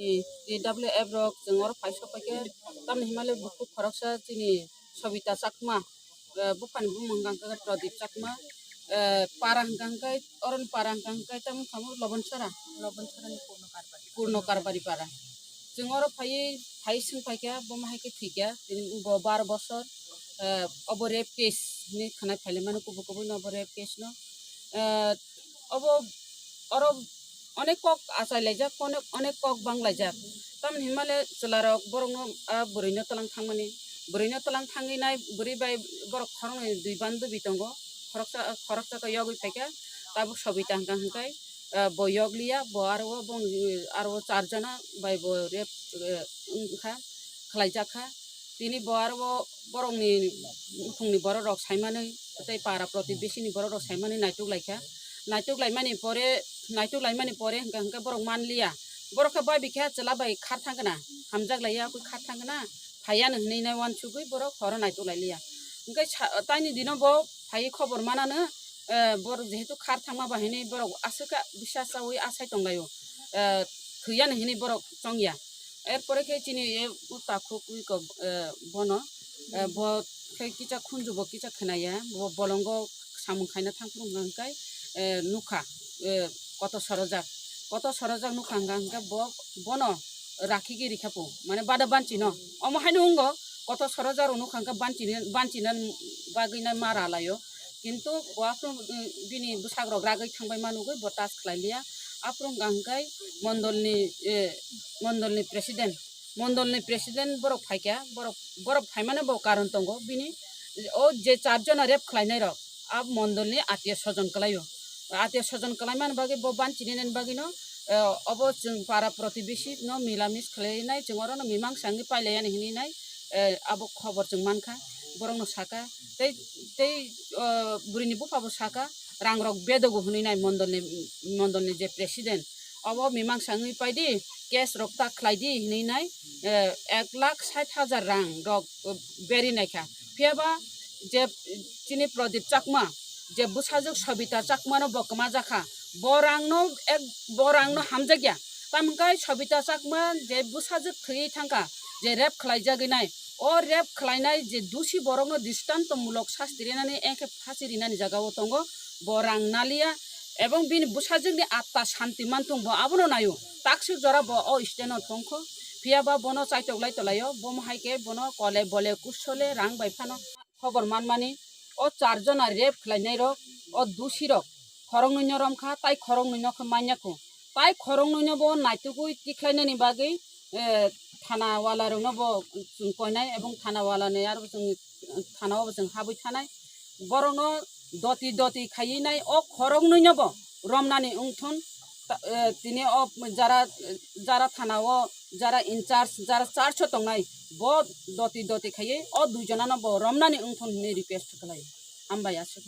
DWF rok jengor paisa pake tam himale buku koroksa chini Sobita Chakma bukan bumang gangka Pradip Chakma parang gangkai oron parang gangkai tam kamu lobon sara ni Purno Karbari para jengor pai sing pake bomahai ke tiga bo 12 bosor obo rape case ni khana phale manu kubu kubu no obo rape case no obo oro অনেক cock আসাই লাইজাক অনেক cock বাং লাইজাক তাম হিমালে চলারক বরং বরিনো তলাং থাংমানি বরিনো তলাং থাঙ্গিনাই বরি by বরক খরং দুই বান্দু বিতঙ্গ খরকটা ইয়গই ফাইকা তাবো সবিতা হাঙ্কা হাঙ্কাই ব ইয়গলিয়া ব আরো চারজনা by ব রেপ খা খালাইজাখা তিনি ব আরো বরংনি ফুংনি বড় রক সাইমাनै তাই পারা প্রতি বেশিনি বড় রক সাইমাनै নাইটুক লাইখা नाइटुक लाइमानि परे हंका बरक मानलिया बरका बाय बिखा चला बाय खार थांगना हामजाक लाया कोई खार थांगना फायानो हनैना वान सुगै बरक खर नाइटुक लाइलिया ओंखाय ताइनि दिनाव ब फाय खबर मानानो बर जेहेतु खार थांमा बाहायनै बरक आसोका बिसासावै आसाय दंलायो थैयानो हनै बरक चंगिया एरपरे के चिनि उताखु कुइक बनो ब किचा खुनजु ब किचा खनाया बलंग सामुं खायना थांफ्रुं गंकाय नुखा কত সরজাক নুখা হাঙ্গা বন রাখিগিরি খাপো মানে বাদা বাঞ্চি ন অমহাইনো উঙ্গ কত সরজার নুখাঙ্কা বাঞ্চিনা বাগৈনা মারা লাयो কিন্তু ওয়াফ্রম বিনি বুসাগ্রক রাগै थांबाय मानुगै बटास खलाइलिया आफ्रम गांगाय मण्डलनि प्रेसिडेंट बरक फाइका बरक फाइमाने ब कारण दंगो बिनि ओ जे चारजना रेप खलाइनाय रक अब मण्डलनि आत्मीय स्वजन कलायो आत्मीय स्वजन कलायमान बागै ब बानचिनि बागै न अब जों पारा प्रतिबेशी न मिलामिस खलायनाय जोंर न मिमांसांनि पाइलायानो हिनिनाय अब खबर जों मानखा बरंनो साका तै बुरिनि बुफाबो साका रांरक बेदगो हुनिनाय मण्डलनि जे प्रेसिडेंट अब मिमांसांनि पाइदि केस रक्ता खलायदि हिनिनाय 1,60,000 रां रक बेरिनायखा फियाबा जे चिनि प्रदीप चाकमा जे बुसाजक सबिता चाकमानो बकमा जाखा बरांनो हामजागिया तामकाय सबिता चाकमा जे बुसाजक थै थांका जे रेप खलायजागैनाय ओ रेप खलायनाय जे दुसि बरंनो दृष्टान्तमूलक शास्त्रिनानै एखे फासिरिनानै जागाव दंग बरां नालिया एवं बिनि बुसाजकनि आत्मा शान्ति मानथुं ब आबनो नायो ताकसु जरा ब ओ स्टेनो थंखो फियाबा बनो चाइटक लाइतलायो बमहायके बनो कले बले कुसले रां बायफानो खबर मानमानि ओ चारजना रेप खलायनाय रक ओ दुसि रक खरं नैनो रमखा ताइ खरं नैनो मान्याखौ ताइ खरं नैनो ब नाइटुकुइ तिख्लायनायनि बागै थानावाला रंनो ब कयनाय एवं थानावालानि आरो जों थानाव जों हाबै थानाय बरंनो दति खायिनाय ओ खरं नैनो ब रमनानि उंथुन तिनि ओ जारा थानाव जारा इनचार्ज जारा चार्ज दंनाय ब दति खायै ओ दुइजनानो ब रमनानि उंथुन नि रिक्वेस्ट खालायो हामबाय आसो